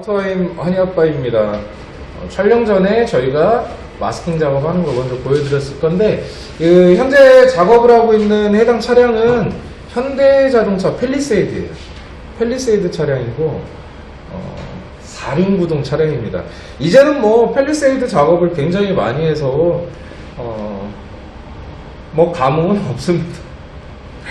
하프타임 한이아빠입니다. 촬영 전에 저희가 마스킹 작업하는 거 먼저 보여드렸을 건데 현재 작업을 하고 있는 해당 차량은 현대자동차 팰리세이드예요. 팰리세이드 차량이고 4륜 구동 차량입니다. 이제는 뭐 팰리세이드 작업을 굉장히 많이 해서 뭐 감흥은 없습니다.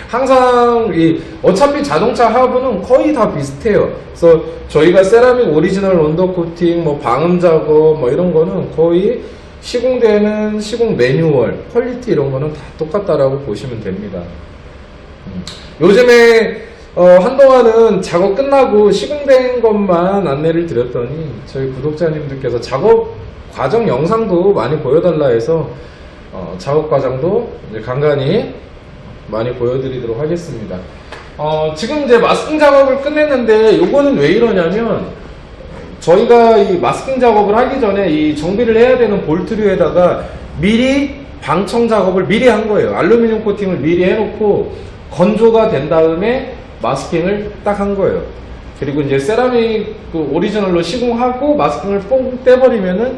항상 어차피 자동차 하부는 거의 다 비슷해요. 그래서 저희가 세라믹 오리지널 언더 코팅, 뭐 방음 작업, 뭐 이런 거는 거의 시공되는 시공 매뉴얼, 퀄리티 이런 거는 다 똑같다라고 보시면 됩니다. 요즘에 한동안은 작업 끝나고 시공된 것만 안내를 드렸더니 저희 구독자님들께서 작업 과정 영상도 많이 보여달라 해서 작업 과정도 이제 간간히 많이 보여드리도록 하겠습니다. 지금 이제 마스킹 작업을 끝냈는데 요거는 왜 이러냐면 저희가 이 마스킹 작업을 하기 전에 이 정비를 해야 되는 볼트류에다가 미리 방청 작업을 미리 한 거예요. 알루미늄 코팅을 미리 해놓고 건조가 된 다음에 마스킹을 딱 한 거예요. 그리고 이제 세라믹 오리지널로 시공하고 마스킹을 뽕 떼버리면은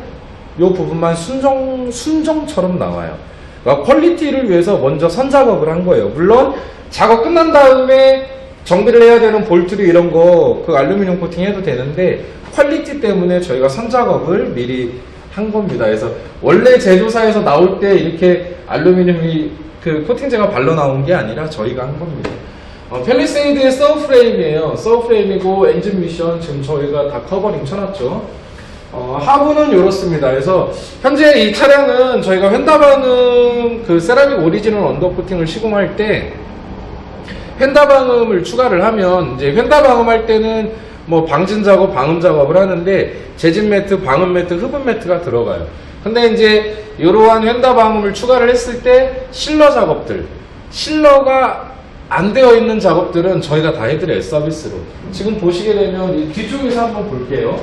요 부분만 순정처럼 나와요. 그러니까 퀄리티를 위해서 먼저 선 작업을 한 거예요. 물론 작업 끝난 다음에 정비를 해야 되는 볼트류 이런 거 그 알루미늄 코팅 해도 되는데 퀄리티 때문에 저희가 선 작업을 미리 한 겁니다. 그래서 원래 제조사에서 나올 때 이렇게 알루미늄이 그 코팅제가 발로 나온 게 아니라 저희가 한 겁니다. 팰리세이드의 서브프레임이에요. 서브프레임이고 엔진 미션 지금 저희가 다 커버링 쳐놨죠. 하부는 이렇습니다. 그래서 현재 이 차량은 저희가 휀다방음 그 세라믹 오리지널 언더코팅을 시공할 때 휀다방음을 추가를 하면 이제 휀다방음 할 때는 뭐 방진 작업, 방음 작업을 하는데 재진 매트, 방음 매트, 흡음 매트가 들어가요. 근데 이제 이러한 휀다방음을 추가를 했을 때 실러 작업들, 실러가 안 되어 있는 작업들은 저희가 다 해드려요. 서비스로. 지금 보시게 되면 이 뒤쪽에서 한번 볼게요.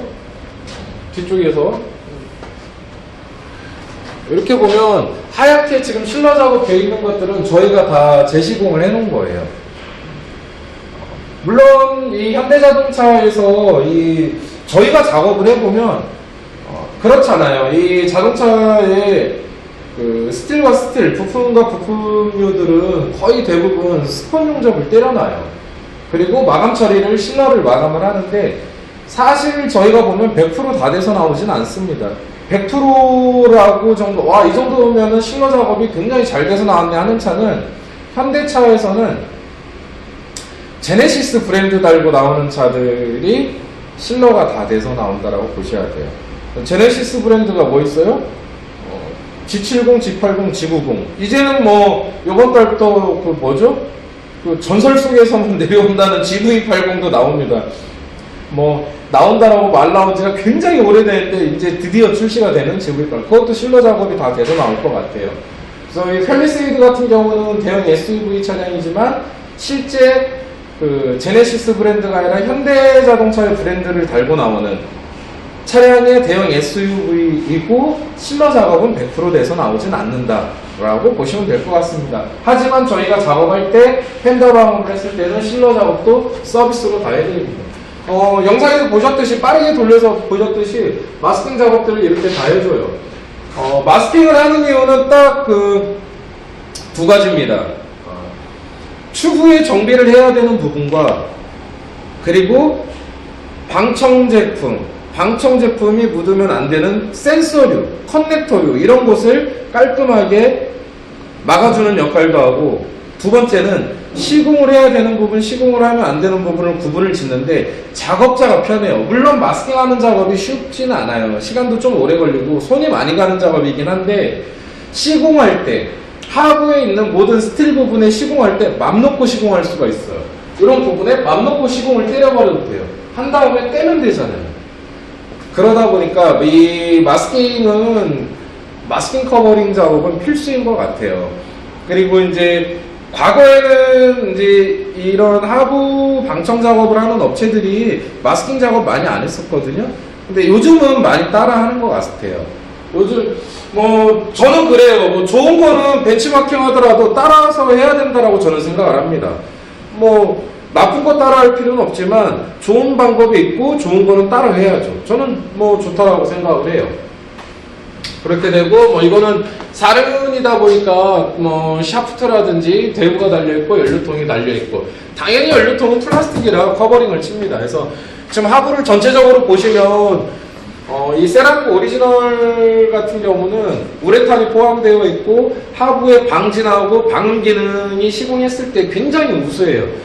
뒤쪽에서 이렇게 보면 하얗게 지금 실러 작업 되어 있는 것들은 저희가 다 재시공을 해 놓은 거예요. 물론 이 현대자동차에서 저희가 작업을 해보면 그렇잖아요. 이 자동차의 그 스틸과 스틸, 부품과 부품류들은 거의 대부분 스펀 용접을 때려놔요. 그리고 마감 처리를 실러를 마감을 하는데 사실 저희가 보면 100% 다 돼서 나오진 않습니다. 100%라고 정도, 와, 이 정도면은 실러 작업이 굉장히 잘 돼서 나왔네 하는 차는 현대차에서는 제네시스 브랜드 달고 나오는 차들이 실러가 다 돼서 나온다라고 보셔야 돼요. 제네시스 브랜드가 뭐 있어요? G70, G80, G90. 이제는 뭐 요번 달부터 그 뭐죠? 그 전설 속에서만 내려온다는 GV80도 나옵니다. 뭐 나온다라고 말 나온 지가 굉장히 오래됐는데 이제 드디어 출시가 되는 GV80. 그것도 실러 작업이 다 돼서 나올 것 같아요. 그래서 이 팰리세이드 같은 경우는 대형 SUV 차량이지만 실제 그 제네시스 브랜드가 아니라 현대자동차의 브랜드를 달고 나오는 차량의 대형 SUV이고 실러 작업은 100% 돼서 나오진 않는다라고 보시면 될 것 같습니다. 하지만 저희가 작업할 때 휀다방음을 했을 때는 실러 작업도 서비스로 다 해드립니다. 영상에서 보셨듯이 빠르게 돌려서 보셨듯이 마스킹 작업들을 이렇게 다 해줘요. 마스킹을 하는 이유는 딱 그 두 가지입니다. 추후에 정비를 해야 되는 부분과 그리고 방청 제품이 묻으면 안 되는 센서류, 커넥터류 이런 곳을 깔끔하게 막아주는 역할도 하고 두 번째는 시공을 해야 되는 부분, 시공을 하면 안 되는 부분을 구분을 짓는데 작업자가 편해요. 물론 마스킹하는 작업이 쉽지는 않아요. 시간도 좀 오래 걸리고 손이 많이 가는 작업이긴 한데 시공할 때 하부에 있는 모든 스틸 부분에 시공할 때 맘 놓고 시공할 수가 있어요. 이런 부분에 맘 놓고 시공을 때려버려도 돼요. 한 다음에 떼면 되잖아요. 그러다 보니까 이 마스킹 커버링 작업은 필수인 것 같아요. 그리고 이제 과거에는 이제 이런 하부 방청 작업을 하는 업체들이 마스킹 작업 많이 안 했었거든요. 근데 요즘은 많이 따라 하는 것 같아요. 요즘 뭐 저는 그래요. 뭐 좋은 거는 벤치마킹 하더라도 따라서 해야 된다라고 저는 생각을 합니다. 뭐 나쁜 거 따라할 필요는 없지만 좋은 방법이 있고 좋은 거는 따라해야죠. 저는 뭐 좋다라고 생각을 해요. 그렇게 되고 뭐 이거는 사륜이다 보니까 뭐 샤프트라든지 대구가 달려있고 연료통이 달려있고 당연히 연료통은 플라스틱이라 커버링을 칩니다. 그래서 지금 하부를 전체적으로 보시면 이 세라믹 오리지널 같은 경우는 우레탄이 포함되어 있고 하부에 방진하고 방음 기능이 시공했을 때 굉장히 우수해요.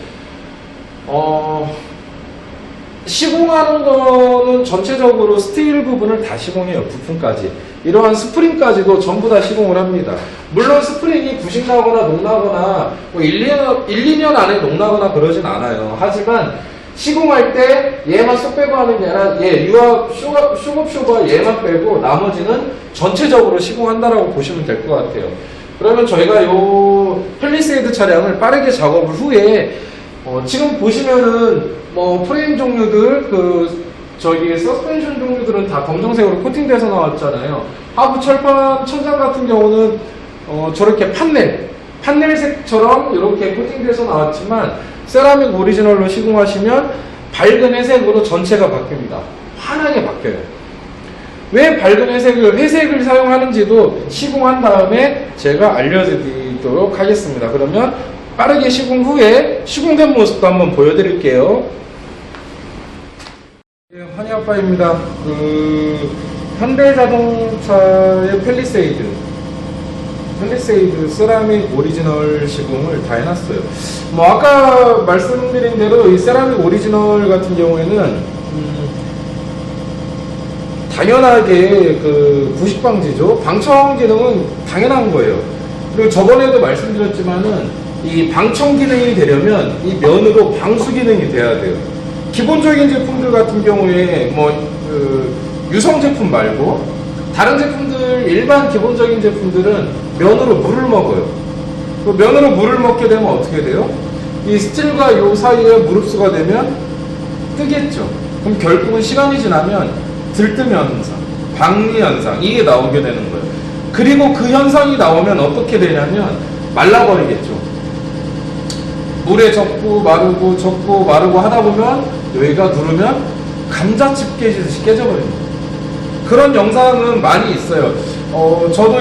시공하는 거는 전체적으로 스틸 부분을 다 시공해요. 부품까지. 이러한 스프링까지도 전부 다 시공을 합니다. 물론 스프링이 부식나거나 녹나거나 뭐 2년 안에 녹나거나 그러진 않아요. 하지만 시공할 때 얘만 쏙 빼고 하는 게 아니라 얘 유압, 슈겁 얘만 빼고 나머지는 전체적으로 시공한다라고 보시면 될 것 같아요. 그러면 저희가 요 펠리세이드 차량을 빠르게 작업을 후에 지금 보시면은 뭐 프레임 종류들 저기 서스펜션 종류들은 다 검정색으로 코팅돼서 나왔잖아요. 하부 철판 천장 같은 경우는 저렇게 판넬색처럼 이렇게 코팅돼서 나왔지만 세라믹 오리지널로 시공하시면 밝은 회색으로 전체가 바뀝니다. 환하게 바뀌어요. 왜 밝은 회색을 사용하는지도 시공한 다음에 제가 알려드리도록 하겠습니다. 그러면 빠르게 시공 후에 시공된 모습도 한번 보여드릴게요. 네, 환희아빠입니다. 현대자동차의 펠리세이드 세라믹 오리지널 시공을 다 해놨어요. 뭐 아까 말씀드린 대로 이 세라믹 오리지널 같은 경우에는 당연하게 부식 방지죠. 방청 기능은 당연한 거예요. 그리고 저번에도 말씀드렸지만은 이 방청 기능이 되려면 이 면으로 방수 기능이 돼야 돼요. 기본적인 제품들 같은 경우에 유성 제품 말고 다른 제품들 일반 기본적인 제품들은 면으로 물을 먹어요. 그 면으로 물을 먹게 되면 어떻게 돼요? 이 스틸과 요 사이에 물흡수가 되면 뜨겠죠. 그럼 결국은 시간이 지나면 들뜸 현상, 방리 현상 이게 나오게 되는 거예요. 그리고 그 현상이 나오면 어떻게 되냐면 말라버리겠죠. 물에 젖고 마르고 젖고 마르고 하다 보면 여기가 누르면 감자칩 깨지듯이 깨져버립니다. 그런 영상은 많이 있어요. 저도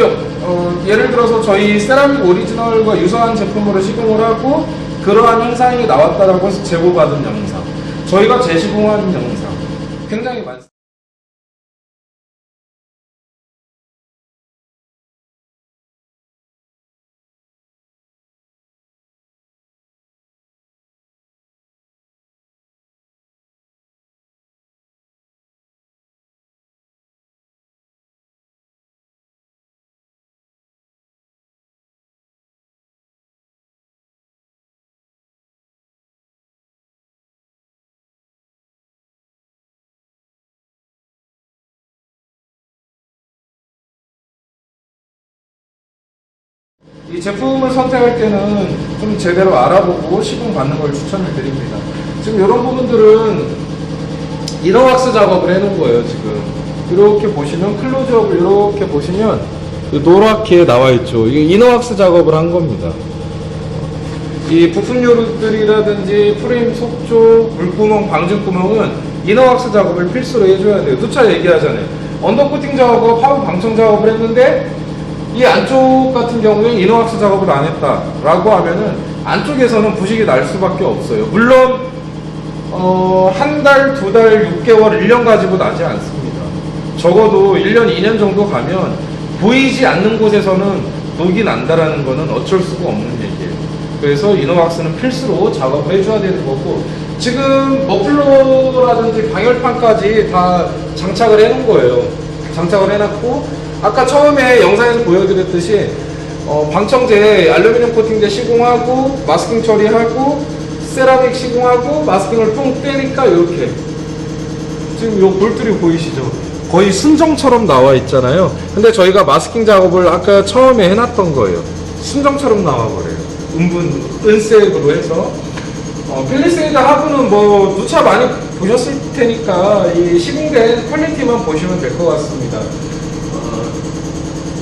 예를 들어서 저희 세라믹 오리지널과 유사한 제품으로 시공을 하고 그러한 현상이 나왔다라고 해서 제보받은 영상, 저희가 재시공한 영상 굉장히 많습니다. 이 제품을 선택할 때는 좀 제대로 알아보고 시공 받는 걸 추천을 드립니다. 지금 이런 부분들은 이너왁스 작업을 해놓은 거예요. 지금 이렇게 보시면 클로즈업을 이렇게 보시면 노랗게 나와 있죠. 이게 이너왁스 작업을 한 겁니다. 이 부품요들이라든지 프레임 속쪽, 물구멍, 방진구멍은 이너왁스 작업을 필수로 해줘야 돼요. 누차 얘기하잖아요. 언더코팅 작업, 하부 방청 작업을 했는데 이 안쪽 같은 경우에 이너왁스 작업을 안 했다라고 하면은 안쪽에서는 부식이 날 수밖에 없어요. 물론 한 달, 두 달, 6개월, 1년 가지고 나지 않습니다. 적어도 1년, 2년 정도 가면 보이지 않는 곳에서는 녹이 난다라는 거는 어쩔 수가 없는 얘기예요. 그래서 이너왁스는 필수로 작업을 해줘야 되는 거고, 지금 머플러라든지 방열판까지 다 장착을 해놓은 거예요. 장착을 해놨고, 아까 처음에 영상에서 보여드렸듯이 방청제 알루미늄 코팅제 시공하고 마스킹 처리하고 세라믹 시공하고 마스킹을 통떼니까 이렇게 지금 요 볼들이 보이시죠? 거의 순정처럼 나와 있잖아요. 근데 저희가 마스킹 작업을 아까 처음에 해놨던 거예요. 순정처럼 나와버려요. 은색으로 해서 펠리세이드 하부는 뭐 누차 많이 보셨을 테니까 이 시공된 퀄리티만 보시면 될 것 같습니다.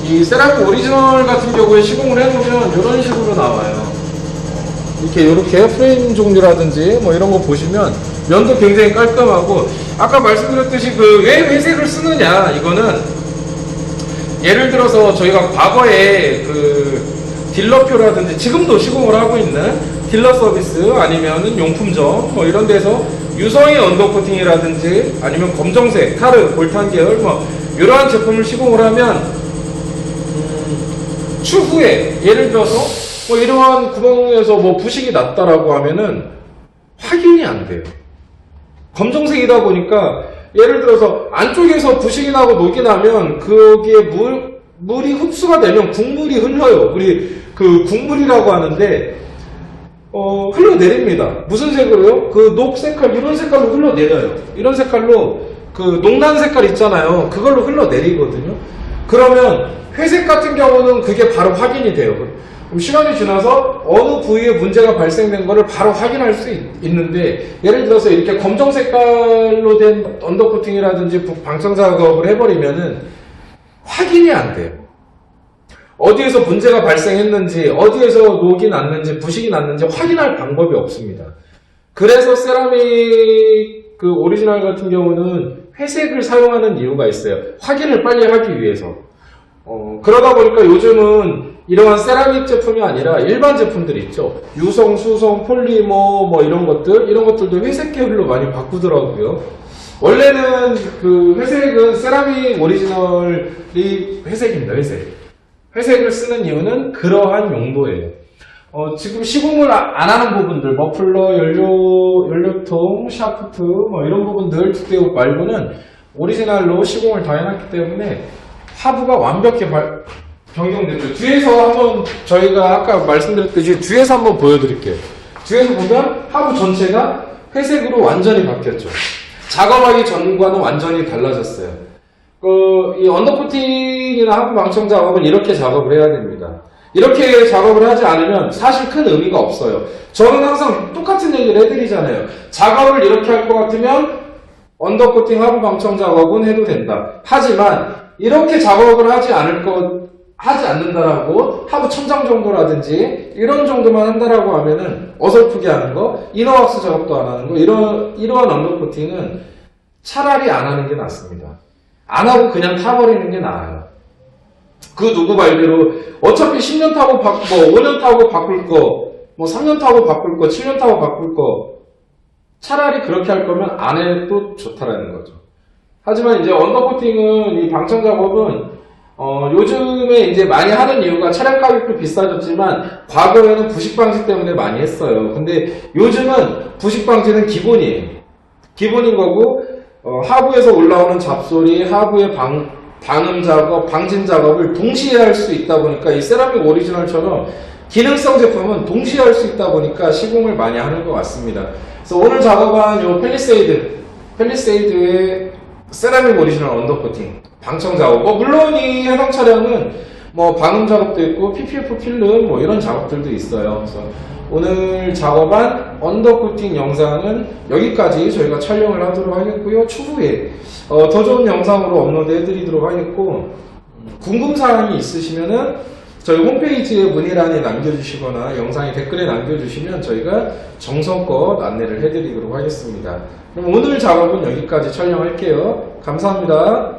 이 세라믹 오리지널 같은 경우에 시공을 해놓으면 이런 식으로 나와요. 이렇게 프레임 종류라든지 뭐 이런 거 보시면 면도 굉장히 깔끔하고, 아까 말씀드렸듯이 왜 회색을 쓰느냐, 이거는 예를 들어서 저희가 과거에 딜러표라든지 지금도 시공을 하고 있는 딜러 서비스 아니면은 용품점 뭐 이런 데서 유성의 언더코팅이라든지 아니면 검정색, 타르, 골탄 계열 뭐 이러한 제품을 시공을 하면 추후에 예를 들어서 뭐 이러한 구멍에서 뭐 부식이 났다라고 하면은 확인이 안 돼요. 검정색이다 보니까 예를 들어서 안쪽에서 부식이 나고 녹이 나면 거기에 물이 흡수가 되면 국물이 흘러요. 우리 국물이라고 하는데 흘러내립니다. 무슨 색으로요? 녹색깔, 이런 색깔로 흘러내려요. 이런 색깔로 녹난 색깔 있잖아요. 그걸로 흘러내리거든요. 그러면 회색 같은 경우는 그게 바로 확인이 돼요. 그럼 시간이 지나서 어느 부위에 문제가 발생된 거를 바로 확인할 수 있는데, 예를 들어서 이렇게 검정 색깔로 된 언더코팅이라든지 방청 작업을 해버리면은 확인이 안 돼요. 어디에서 문제가 발생했는지, 어디에서 녹이 났는지, 부식이 났는지 확인할 방법이 없습니다. 그래서 세라믹 오리지널 같은 경우는 회색을 사용하는 이유가 있어요. 확인을 빨리 하기 위해서. 그러다 보니까 요즘은 이러한 세라믹 제품이 아니라 일반 제품들이 있죠. 유성, 수성, 폴리머 뭐 이런 것들도 회색 계열로 많이 바꾸더라고요. 원래는 회색은 세라믹 오리지널이 회색입니다. 회색을 쓰는 이유는 그러한 용도예요. 지금 시공을 안 하는 부분들, 머플러, 연료통, 샤프트 뭐 이런 부분들 말고는 오리지널로 시공을 다 해놨기 때문에 하부가 완벽히 변경됐죠. 뒤에서 한번 저희가 아까 말씀드렸듯이 뒤에서 한번 보여드릴게요. 뒤에서 보면 하부 전체가 회색으로 완전히 바뀌었죠. 작업하기 전과는 완전히 달라졌어요. 이 언더코팅이나 하부 방청 작업은 이렇게 작업을 해야 됩니다. 이렇게 작업을 하지 않으면 사실 큰 의미가 없어요. 저는 항상 똑같은 얘기를 해드리잖아요. 작업을 이렇게 할 것 같으면 언더코팅 하부 방청 작업은 해도 된다. 하지만 이렇게 작업을 하지 않는다라고 하부 천장 정도라든지 이런 정도만 한다라고 하면은 어설프게 하는 거, 이너왁스 작업도 안 하는 거, 이러한 언더코팅은 차라리 안 하는 게 낫습니다. 안 하고 그냥 타버리는 게 나아요. 누구 말대로 어차피 10년 타고 5년 타고 바꿀 거, 3년 타고 바꿀 거, 7년 타고 바꿀 거, 차라리 그렇게 할 거면 안 해도 좋다라는 거죠. 하지만 이제 언더코팅은, 이 방청 작업은 요즘에 이제 많이 하는 이유가 차량 가격도 비싸졌지만 과거에는 부식 방지 때문에 많이 했어요. 근데 요즘은 부식 방지는 기본인 거고, 하부에서 올라오는 잡소리, 하부의 방음 작업, 방진 작업을 동시에 할 수 있다 보니까 이 세라믹 오리지널처럼 기능성 제품은 동시에 할 수 있다 보니까 시공을 많이 하는 것 같습니다. 그래서 오늘 작업한 요 팰리세이드의 세라믹 오리지널 언더코팅 방청 작업, 물론 이 해당 차량은 방음 작업도 있고 PPF 필름 이런 작업들도 있어요. 그래서 오늘 작업한 언더코팅 영상은 여기까지 저희가 촬영을 하도록 하겠고요. 추후에 더 좋은 영상으로 업로드 해드리도록 하겠고, 궁금사항이 있으시면은 저희 홈페이지에 문의란에 남겨주시거나 영상에 댓글에 남겨주시면 저희가 정성껏 안내를 해드리도록 하겠습니다. 그럼 오늘 작업은 여기까지 촬영할게요. 감사합니다.